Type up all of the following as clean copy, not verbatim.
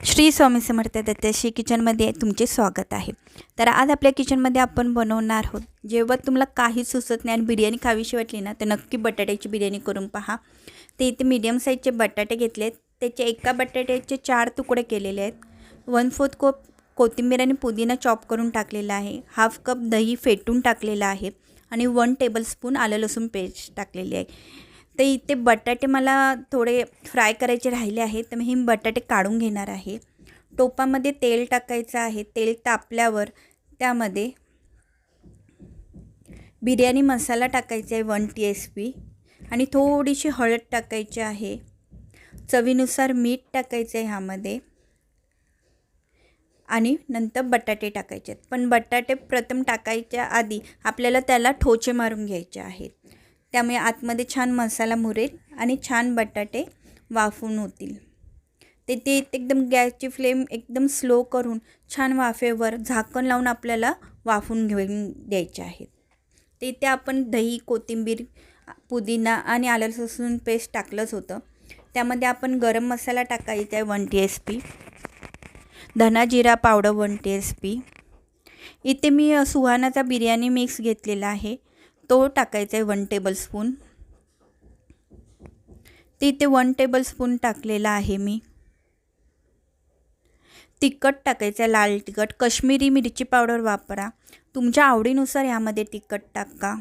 श्री स्वामी समर्थ दत्तश्री किचनमध्ये तुमचे स्वागत आहे। तर आज आपल्या किचनमध्ये आपण बनवणार आहोत, जेव्हा तुम्हाला काही सुचत नाही आणि बिर्याणी खावीशी वाटली ना तर नक्की बटाट्याची बिर्याणी करून पहा। ते इथे मीडियम साईजचे बटाटे घेतलेत, त्याचे एका बटाट्याचे 4 तुकडे केलेले आहेत। 1/4 कप कोथिंबीर आणि पुदिना चॉप करून टाकलेला आहे। हाफ कप दही फेटून टाकलेला आहे आणि 1 टेबलस्पून आलं लसूण पेस्ट टाकलेली आहे। तर इथे बटाटे मला थोडे फ्राय करायचे राहिले आहेत, तर मी बटाटे काढून घेणार आहे। टोपामध्ये तेल टाकायचं आहे। तेल तापल्यावर त्यामध्ये बिर्याणी मसाला टाकायचा आहे 1 TSP आणि थोडीशी हळद टाकायची आहे। चवीनुसार मीठ टाकायचं आहे ह्यामध्ये आणि नंतर बटाटे टाकायचे आहेत। पण बटाटे प्रथम टाकायच्या आधी आपल्याला त्याला ठोचे मारून घ्यायचे आहेत, त्यामुळे आतमध्ये छान मसाला मुरेल आणि छान बटाटे वाफून होतील। ते एकदम गॅसची फ्लेम एकदम स्लो करून छान वाफेवर झाकण लावून आपल्याला वाफून घेऊन द्यायचे आहेत। ते आपण दही कोथिंबीर पुदिना आणि आलं लसूण पेस्ट टाकलंच होतं। त्यामध्ये आपण गरम मसाला टाकायचा आहे 1 TSP, धना जिरा पावडर 1 TSP। इथे मी सुहानाचा बिर्याणी मिक्स घेतलेला आहे, तो टाकायचा आहे 1 टेबलस्पून। तिथे 1 टेबलस्पून टाकलेला आहे मी। तिखट टाकायचं, लाल तिखट, काश्मीरी मिरची पावडर वापरा, तुमच्या आवडीनुसार यामध्ये तिखट टाका।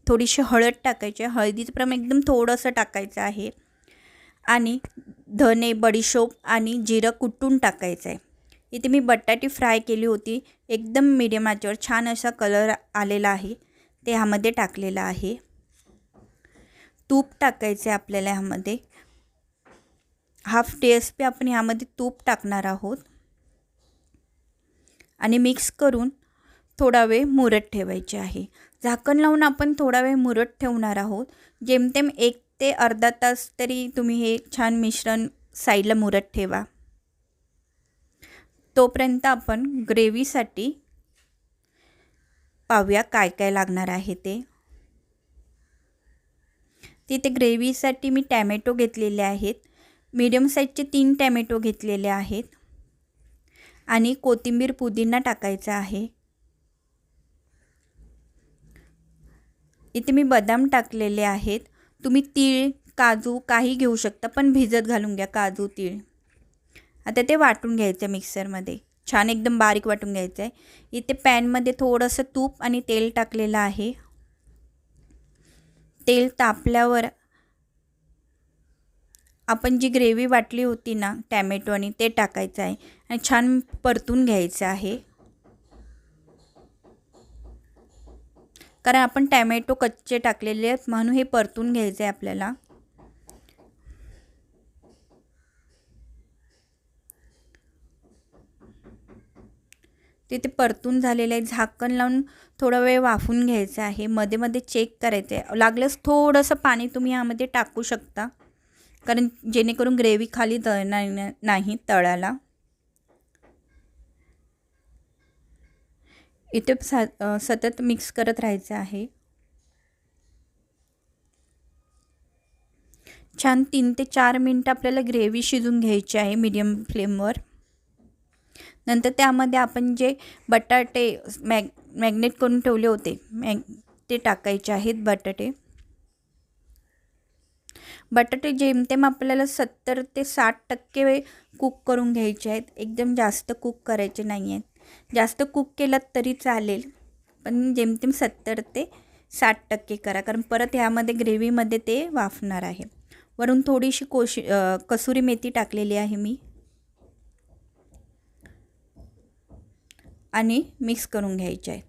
थोडीशी हळद टाकायची, हळदीचं प्रमाण एकदम थोडंसं टाकायचं आहे आणि धने बडीशोप आणि जिरं कुटून टाकायचं आहे। इथे मी बटाटे फ्राय केली होती, एकदम मीडियम आचेवर छान असा कलर आलेला आहे, ते ह्यामध्ये टाकलेलं आहे। तूप टाकायचे आपल्याला ह्यामध्ये, हाफ TSP आपण ह्यामध्ये तूप टाकणार आहोत आणि मिक्स करून थोडा वेळ मुरत ठेवायचे आहे। झाकण लावून आपण थोडा वेळ मुरत ठेवणार आहोत, जेमतेम 1 ते अर्धा तास तरी तुम्ही हे छान मिश्रण साईडला मुरत ठेवा। तोपर्यंत आपण ग्रेव्हीसाठी पाहूया काय काय लागणार आहे ते। तिथे ग्रेव्हीसाठी मी टॅमॅटो घेतलेले आहेत, मीडियम साईजचे 3 टॅमॅटो घेतलेले आहेत आणि कोथिंबीर पुदिना टाकायचा आहे। इथे मी बदाम टाकलेले आहेत, तुम्ही तीळ काजू काही घेऊ शकता, पण भिजत घालून घ्या काजू तीळ। आता ते वाटून घ्यायचं मिक्सरमध्ये, छान एकदम बारीक वाटून घ्यायचं आहे। इथे पॅनमध्ये थोडंसं तूप आणि तेल टाकलेलं आहे। तेल तापल्यावर आपण जी ग्रेव्ही वाटली होती ना टॅमॅटो आणि ते टाकायचं आहे आणि छान परतून घ्यायचं आहे, कारण आपण टॅमॅटो कच्चे टाकलेले आहेत म्हणून हे परतून घ्यायचं आहे आपल्याला। तिथे परतून झालेलं आहे, झाकण लावून थोडा वेळ वाफून घ्यायचं आहे। मध्ये मध्ये चेक करायचं आहे, लागल्यास थोडंसं पाणी तुम्ही यामध्ये टाकू शकता, कारण जेणेकरून ग्रेव्ही खाली तळणार नाही तळाला। इथे सतत मिक्स करत राहायचं आहे। छान 3 ते 4 मिनिट आपल्याला ग्रेव्ही शिजून घ्यायची आहे मीडियम फ्लेमवर। नंतर त्यामध्ये आपण जे बटाटे मॅग्नेट करून ठेवले होते ते टाकायचे आहेत। बटाटे जेमतेम आपल्याला 70 ते 60% कुक करून घ्यायचे आहेत, एकदम जास्त कुक करायचे नाही आहेत। जास्त कुक केलात तरी चालेल, पण जेमतेम 70 ते 60% करा, कारण परत ह्यामध्ये ग्रेव्हीमध्ये ते वाफणार आहे। वरून थोडीशी कसुरी मेथी टाकलेली आहे मी आणि मिक्स करून घ्यायचे आहे।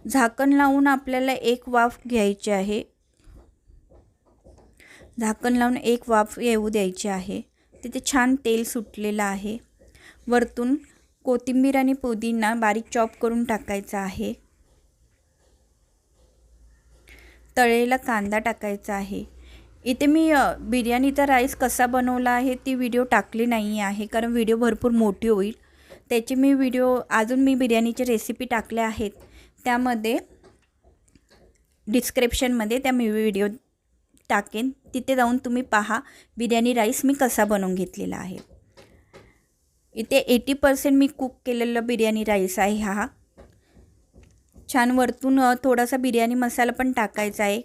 झाकण लावून आपल्याला एक वाफ घ्यायची आहे, झाकण लावून एक वाफ येऊ द्यायची आहे। तिथे छान तेल सुटलेलं आहे। वरतून कोथिंबीर आणि पुदिना बारीक चॉप करून टाकायचा आहे। तळलेला कांदा टाकायचा आहे। इथे मी बिर्याणीचा राईस कसा बनवला आहे ती व्हिडिओ टाकली नाही आहे, कारण व्हिडिओ भरपूर मोठी होईल। त्याची मी अजून बिर्याणीची रेसिपी टाकल्या आहेत, त्यामध्ये डिस्क्रिप्शनमध्ये त्या मी व्हिडिओ टाकेन, तिथे जाऊन तुम्ही पहा बिर्याणी राईस मी कसा बनवून घेतलेला आहे। इथे 80% मी कुक केलेला बिर्याणी राईस आहे हा. छान वरतून थोडासा बिर्याणी मसाला पण टाकायचा आहे.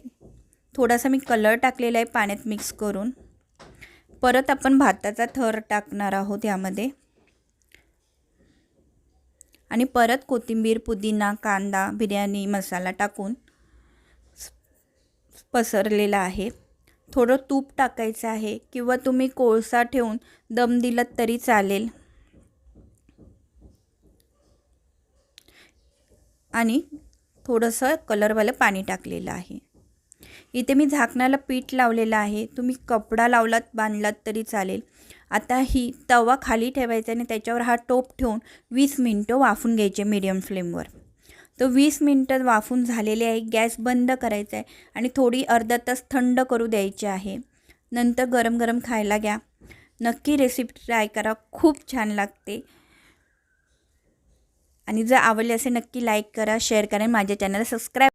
थोडासा मी कलर टाकलेला आहे पाण्यात मिक्स करून. परत आपण भाताचा थर टाकणार आहोत यामध्ये आणि परत कोथिंबीर, पुदिना, कांदा, बिर्याणी मसाला टाकून पसरलेला आहे. थोडं तूप टाकायचं आहे किंवा तुम्ही कोळसा ठेवून दम दिलात तरी चालेल. आणि थोडंसं कलरवालं पाणी टाकलेलं आहे. इथे मी झाकणाला पीठ लावलेलं आहे. तुम्ही कपडा लावलात बांधलात तरी चालेल. आता ही तवा खाली ठेवायचा आणि त्याच्यावर हा टोप ठेवून 20 मिनटं वाफून घ्यायचे मीडियम फ्लेमवर. तो 20 मिनटं वाफून झालेले आहे. गॅस बंद करायचा आहे आणि थोडी अर्धा तास थंड करू द्यायची आहे. नंतर गरम गरम खायला घ्या. नक्की रेसिपी ट्राय करा, खूप छान लागते. आणि जर आवडले असे नक्की लाईक करा, शेअर करा आणि माझ्या चॅनलला सबस्क्राईब